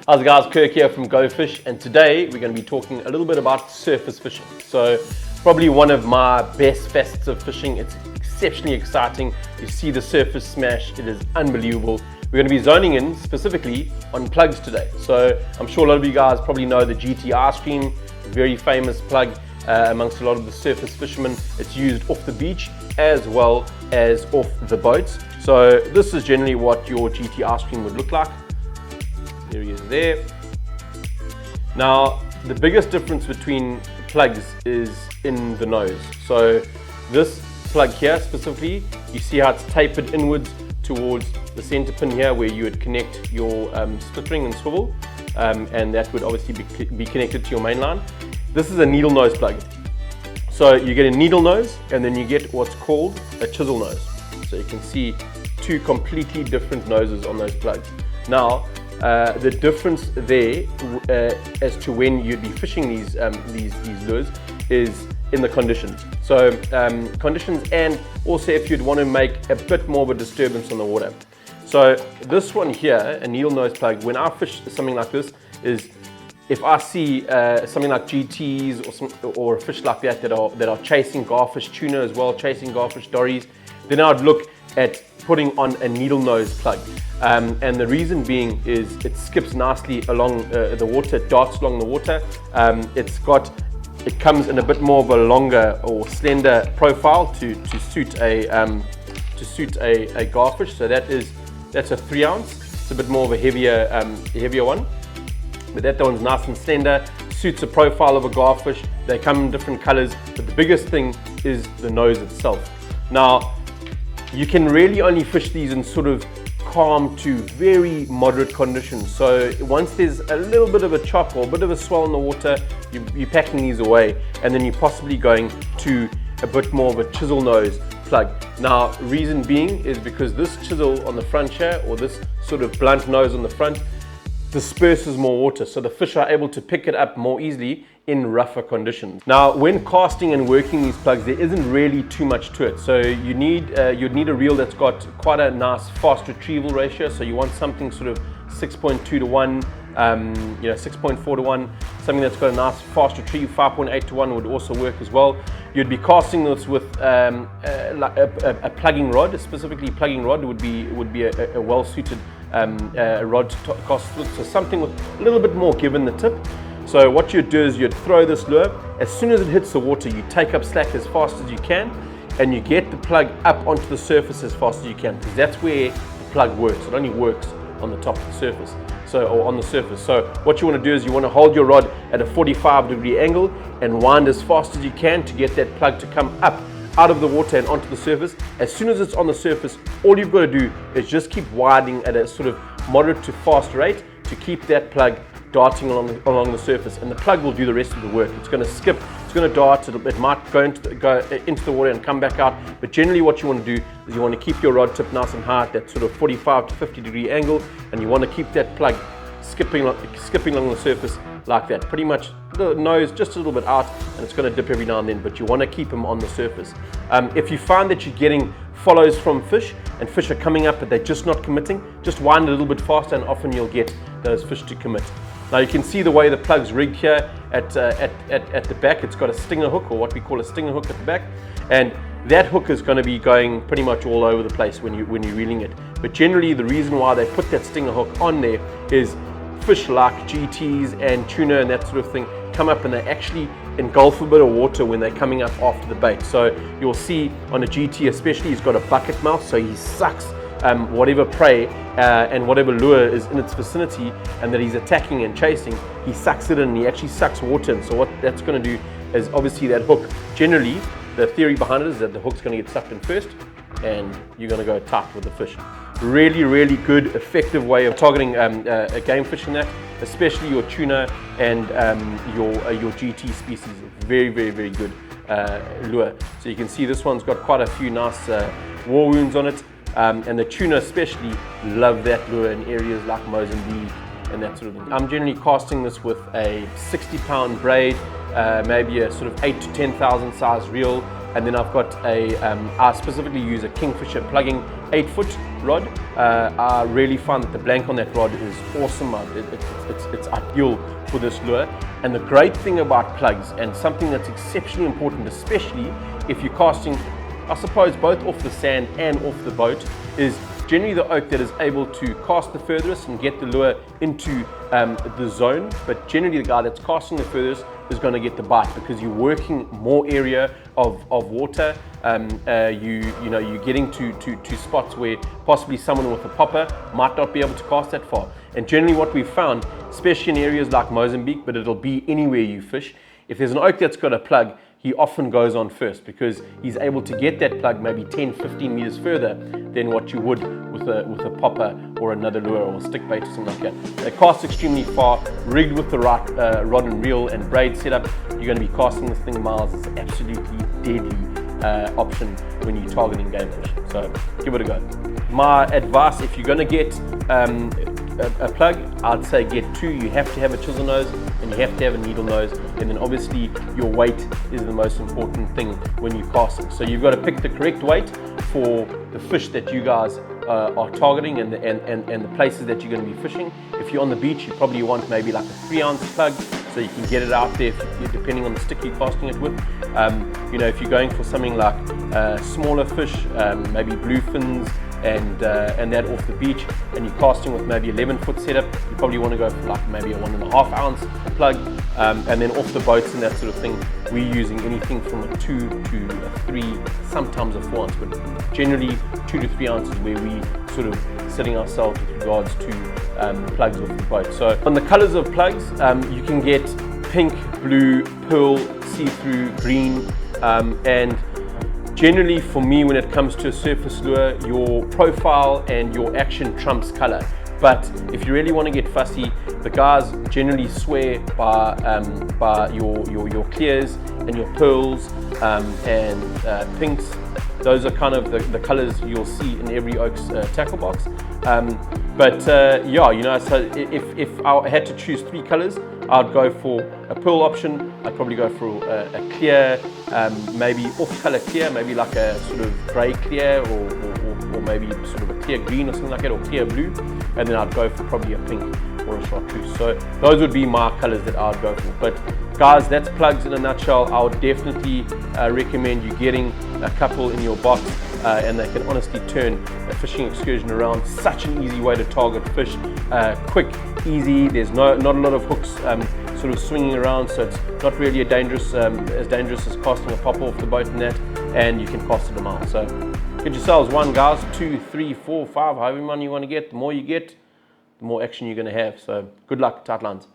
How's it guys, Kirk here from Go Fish, and today we're going to be talking a little bit about surface fishing. So probably one of my best facets of fishing. It's exceptionally exciting. You see the surface smash, it is unbelievable. We're going to be zoning in specifically on plugs today. So I'm sure a lot of you guys probably know the GT ice cream, very famous plug amongst a lot of the surface fishermen. It's used off the beach as well as off the boats. So this is generally what your GT ice cream would look like. There he is there. Now, the biggest difference between plugs is in the nose. So this plug here specifically, you see how it's tapered inwards towards the center pin here where you would connect your split ring and swivel, and that would obviously be connected to your main line. This is a needle nose plug. So you get a needle nose and then you get what's called a chisel nose. So you can see two completely different noses on those plugs. Now, the difference there as to when you'd be fishing these lures is in the conditions. So conditions, and also if you'd want to make a bit more of a disturbance on the water. So this one here, a needle nose plug, when I fish something like this, is if I see something like GTs or a fish like that that are chasing garfish, tuna as well, chasing garfish, dories, then I'd look at putting on a needle nose plug. And the reason being is it skips nicely along the water, it darts along the water. It comes in a bit more of a longer or slender profile to suit a garfish. So that's a 3 ounce. It's a bit more of a heavier one. But that one's nice and slender, suits the profile of a garfish. They come in different colors, but the biggest thing is the nose itself. Now, you can really only fish these in sort of calm to very moderate conditions. So once there's a little bit of a chop or a bit of a swell in the water, you're packing these away, and then you're possibly going to a bit more of a chisel nose plug. Now, reason being is because this chisel on the front here, or this sort of blunt nose on the front, disperses more water, so the fish are able to pick it up more easily in rougher conditions. Now, when casting and working these plugs, there isn't really too much to it. So you'd need a reel that's got quite a nice fast retrieval ratio. So you want something sort of 6.2 to 1, 6.4 to 1, something that's got a nice fast retrieve. 5.8 to 1 would also work as well. You'd be casting this with like a plugging rod. Specifically, plugging rod would be a well-suited rod to cast with. So something with a little bit more give in the tip. So what you'd do is you'd throw this lure. As soon as it hits the water, you take up slack as fast as you can, and you get the plug up onto the surface as fast as you can, because that's where the plug works. It only works on the top of the surface, or on the surface. So what you want to do is you want to hold your rod at a 45-degree angle and wind as fast as you can to get that plug to come up out of the water and onto the surface. As soon as it's on the surface, all you've got to do is just keep winding at a sort of moderate to fast rate to keep that plug darting along the surface, and the plug will do the rest of the work. It's going to skip, it's going to dart, it might go into the water and come back out, but generally what you want to do is you want to keep your rod tip nice and high at that sort of 45 to 50 degree angle, and you want to keep that plug skipping along the surface like that. Pretty much the nose just a little bit out, and it's going to dip every now and then, but you want to keep them on the surface. If you find that you're getting follows from fish and fish are coming up but they're just not committing, just wind a little bit faster and often you'll get those fish to commit. Now you can see the way the plug's rigged here at the back. It's got a stinger hook, or what we call a stinger hook at the back, and that hook is going to be going pretty much all over the place when you're reeling it. But generally the reason why they put that stinger hook on there is fish like GTs and tuna and that sort of thing come up and they actually engulf a bit of water when they're coming up after the bait. So you'll see on a GT especially, he's got a bucket mouth, so he sucks whatever prey and whatever lure is in its vicinity and that he's attacking and chasing, he sucks it in, and he actually sucks water in. So what that's going to do is obviously that hook, generally the theory behind it is that the hook's going to get sucked in first and you're going to go tight with the fish. Really, really good, effective way of targeting a game fish in that, especially your tuna and your GT species. Very, very, very good lure. So you can see this one's got quite a few nice war wounds on it. And the tuna especially love that lure in areas like Mozambique and that sort of thing. I'm generally casting this with a 60-pound braid, maybe a sort of 8 to 10,000 size reel, and then I've got I specifically use a Kingfisher plugging 8-foot rod. I really find that the blank on that rod is awesome. It's ideal for this lure. And the great thing about plugs, and something that's exceptionally important, especially if you're casting, I suppose, both off the sand and off the boat, is generally the oak that is able to cast the furthest and get the lure into the zone. But generally the guy that's casting the furthest is going to get the bite, because you're working more area of water. You're getting to spots where possibly someone with a popper might not be able to cast that far. And generally what we've found, especially in areas like Mozambique, but it'll be anywhere you fish, if there's an oak that's got a plug, he often goes on first, because he's able to get that plug maybe 10-15 meters further than what you would with a popper or another lure or a stick bait or something like that. They cast extremely far, rigged with the right rod and reel and braid setup. You're going to be casting this thing miles. It's absolutely deadly option when you're targeting game fish. So give it a go. My advice, if you're going to get a plug, I'd say get two. You have to have a chisel nose and you have to have a needle nose, and then obviously your weight is the most important thing when you cast it. So you've got to pick the correct weight for the fish that you guys are targeting and the places that you're going to be fishing. If you're on the beach, you probably want maybe like a 3-ounce plug, so you can get it out there depending on the stick you're casting it with. If you're going for something like smaller fish, maybe bluefins and that off the beach, and you're casting with maybe 11-foot setup, you probably want to go for like maybe a 1.5-ounce plug. And then off the boats and that sort of thing, we're using anything from a 2 to a 3, sometimes a 4 ounce, but generally 2 to 3 ounces where we sort of setting ourselves with regards to plugs off the boat. So on the colors of plugs, you can get pink, blue, pearl, see-through, green, and generally for me, when it comes to a surface lure, your profile and your action trumps color. But if you really want to get fussy, the guys generally swear by your clears and your pearls and pinks. Those are kind of the colors you'll see in every Oaks tackle box. So if I had to choose 3 colors, I'd go for a pearl option. I'd probably go for a clear, maybe off-color clear, maybe like a sort of grey clear, or maybe sort of a clear green or something like that, or clear blue. And then I'd go for probably a pink or a chartreuse. So those would be my colors that I'd go for. But guys, that's plugs in a nutshell. I would definitely recommend you getting a couple in your box, and they can honestly turn a fishing excursion around. Such an easy way to target fish, quick, easy. There's not a lot of hooks sort of swinging around, so it's not really as dangerous as casting a popper off the boat and that, and you can cast it a mile. So get yourselves one, guys, 2, 3, 4, 5, however many you want to get. The more you get, the more action you're going to have. So good luck, tight lines.